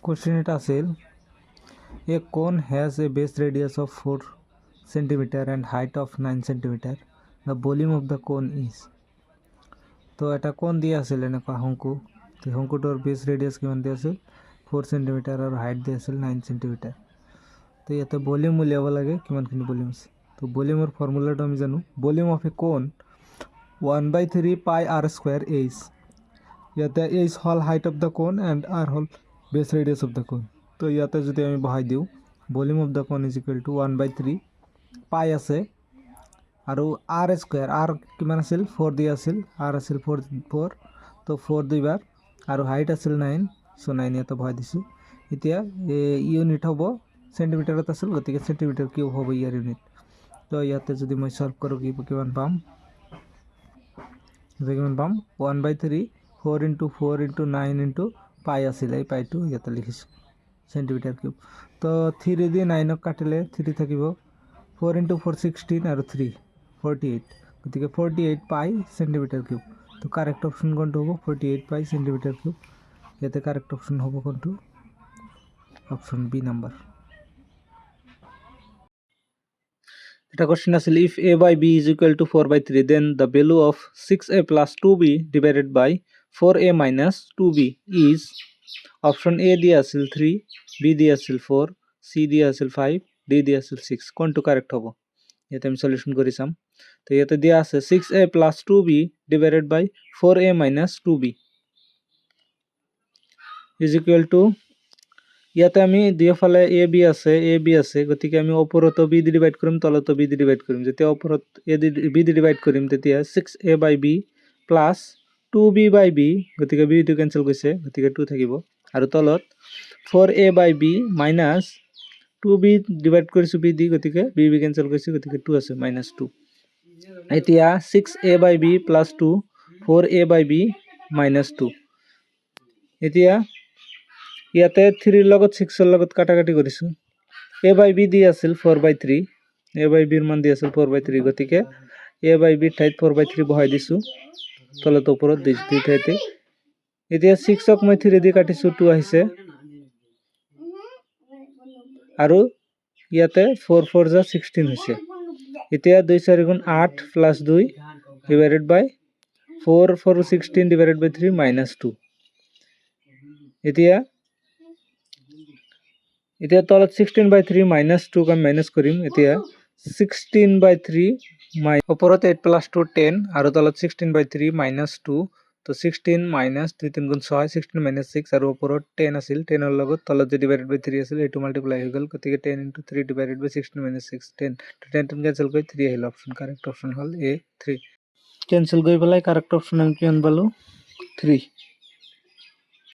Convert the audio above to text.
Question it আছিল, a cone has a base radius of 4 centimeter and height of 9 centimeter. The volume of the cone is. তো এটা কোন দিয়া আছিল এনেকুৱা শংকু, তো শংকুটোৰ বেছ ৰেডিয়াছ কিমান দিয়া আছিল 4 সেন্টিমিটাৰ আৰু হাইট দিয়া আছিল 9 সেন্টিমিটাৰ। তো ইয়াতে ভলিউম উলিয়াব লাগে কিমানখিনি ভলিউম আছে। তো ভলিউমৰ ফৰ্মুলাটো আমি জানো, ভলিউম অফ এ কোন 1/3 পাই r স্কয়াৰ h। ইয়াতে h hall height of the কোন এণ্ড r হল বেছ ৰেডিয়াছ অফ দ্য কোন। তো ইয়াতে যদি আমি বহাই দিওঁ ভলিউম অফ দ্য কোন ইজ ইকুৱেল টু 1/3 পাই আছে আৰু r স্কয়াৰ, r কিমান আছিল 4 দিয়া আছিল, r আছিল 4 তো 4 দুইবাৰ আৰু হাইট আছিল 9, সো 9 ইয়াতে বহাই দিছোঁ। এতিয়া ইউনিট হ'ব সেন্টিমিটাৰত আছিল, গতিকে সেন্টিমিটাৰ কিউব হ'ব ইয়াৰ ইউনিট। তো ইয়াতে যদি মই সলভ কৰোঁ কিমান পাম, 1/3 4 × 4 × 9 × পাই আছিল, এই পাইটো ইয়াতে লিখিছোঁ সেন্টিমিটাৰ কিউব। তো 3 দি 9ক কাটিলে 3 থাকিব, 4 × 4 16 আৰু 3 48, গতিকে 48 পাই সেন্টিমিটাৰ কিউব। তো কাৰেক্ট অপশন কোনটো হ'ব 48 পাই সেন্টিমিটাৰ কিউব। ইয়াতে কারেক্ট অপশন হ'ব কোনটো, অপশন বি নাম্বার। এটা কোশ্চেন আছিল, if a by b is equal to 4/3 then the value of 6a plus 2b divided by 4a minus 2b is। Option A দিয়া আছিল 3, বি দিয়া আছিল 4, সি দিয়া আছিল 5, ডি দিয়া আছিল 6, কোনটো কারেক্ট হ'ব। ইয়াতে আমি সলিউশন কৰি চাম। তো ইয়াতে দিয়া আছে 6a plus 2b divided by 4a minus 2b is equal to, ইয়াতে আমি দুয়োফালে এ বি আছে, গতিকে আমি ওপৰতো বি দি ডিভাইড কৰিম, তলতো বি দি ডিভাইড কৰিম। যেতিয়া ওপৰত বি দি ডিভাইড কৰিম তেতিয়া 6a by b plus 2b by b, গতিকে বি টো কেনসেল গৈছে, গতিকে 2 থাকিব। আৰু তলত 4a by b minus 2b divide কৰিছোঁ বি দি, গতিকে বি কেনসেল গৈছে, গতিকে 2 আছে -2। এতিয়া 6a by b plus 2 4a by b -2। এতিয়া ইয়াতে 3 ৰ লগত 6 ৰ লগত কাটাকাটি কৰিছোঁ। a by b দি আছিল 4/3, a by b ৰ মান দি আছিল 4/3, গতিকে a by b ঠাইত 4/3 বহাই দিছোঁ, তলত ওপৰত দুই ঠাইতে। এতিয়া 6ক মই 3 দি কাটিছোঁ, 2 আহিছে, আৰু ইয়াতে 4 4 যা 16 হৈছে। এতিয়া 2 4 গুণ 8 প্লাছ 2 ডিভাইডেড বাই 4 4 16 ডিভাইডেড বাই 3 -2। এতিয়া তলত 16/3 -2 আমি মাইনাস কৰিম। এতিয়া 16/3 ওপৰত 8 + 2 10 আৰু তলত 16/3 -2, তো 16 - 2 3 গুণ 6, 16 - 6 আৰু ওপৰত 10 আছিল, 10 ৰ লগত তলত যে ডিভাইডেড বাই 3 আছিল এইটো মাল্টিপ্লাই হৈ গ'ল, গতিকে 10 × 3 ডিভাইডেড বাই 16 - 6 10, তো 10 কেনসেল কৰি 3 আহিল। Option correct option hall A 3। Cancel কৰি পেলাই কাৰেক্ট অপশন আমি কিমান পালো 3।